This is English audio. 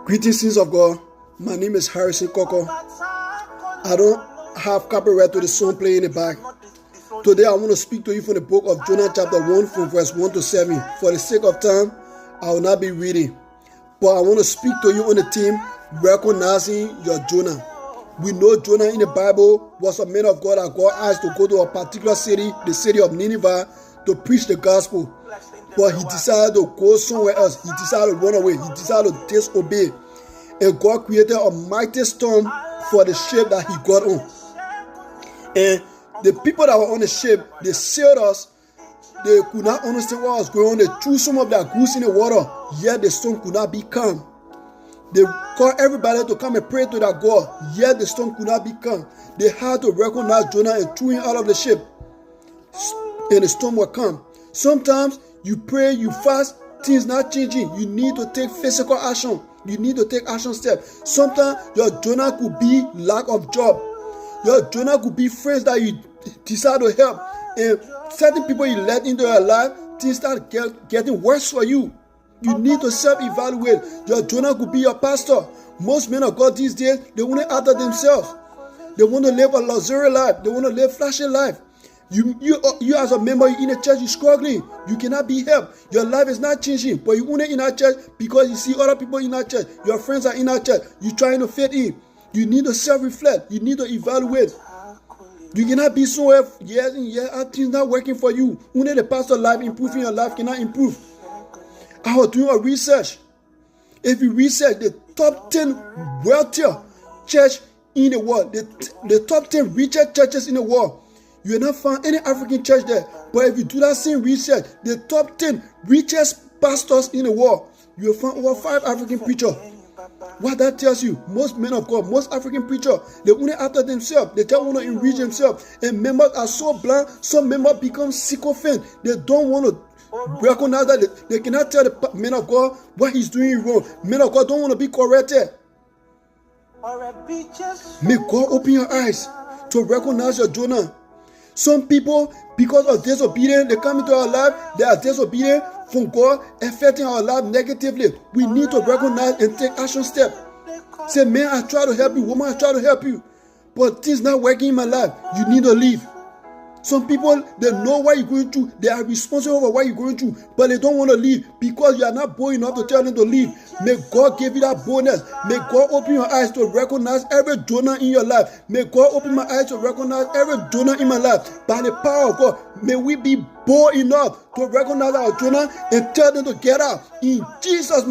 Greetings, saints of God. My name is Harrison Koko. I don't have copyright to the song playing in the back. Today I want to speak to you from the book of Jonah chapter 1 from verse 1 to 7. For the sake of time, I will not be reading. But I want to speak to you on the theme, recognizing your Jonah. We know Jonah in the Bible was a man of God that God asked to go to a particular city, the city of Nineveh, to preach the gospel. But he decided to go somewhere else. He decided to run away. He decided to disobey. And God created a mighty storm for the ship that he got on. And the people that were on the ship, the sailors, they could not understand what was going on. They threw some of their goods in the water, yet the storm could not be calm. They called everybody to come and pray to their God, yet the storm could not be calm. They had to recognize Jonah and threw him out of the ship. And the storm will come. Sometimes you pray, you fast, things not changing. You need to take physical action. You need to take action steps. Sometimes your Jonah could be lack of job. Your Jonah could be friends that you decide to help. And certain people you let into your life, things start getting worse for you. You need to self-evaluate. Your Jonah could be your pastor. Most men of God these days, they want to after themselves. They want to live a luxury life. They want to live flashy life. You as a member in a church, you're struggling. You cannot be helped. Your life is not changing, but you only in our church because you see other people in our church. Your friends are in our church. You're trying to fit in. You need to self-reflect. You need to evaluate. You cannot be somewhere years and years and things not working for you. Only the pastor life improving your life cannot improve. I was doing a research. If you research the top 10 wealthier church in the world, the top 10 richest churches in the world, you will not find any African church there. But if you do that same research, the top 10 richest pastors in the world, you will find over 5 African preachers. What that tells you, most men of God, most African preachers, they only after themselves. They just want to enrich themselves. And members are so blind, some members become sycophant. They don't want to recognize that they cannot tell the men of God what he's doing wrong. Men of God don't want to be corrected. May God open your eyes to recognize your Jonah. Some people, because of disobedience, they come into our life, they are disobedient from God, affecting our life negatively. We need to recognize and take action steps. Say, man, I try to help you. Woman, I try to help you. But things not working in my life. You need to leave. Some people, they know what you're going through. They are responsible for what you're going through. But they don't want to leave because you are not bold enough to tell them to leave. May God give you that boldness. May God open your eyes to recognize every Jonah in your life. May God open my eyes to recognize every Jonah in my life. By the power of God, may we be bold enough to recognize our Jonah and tell them to get out. In Jesus'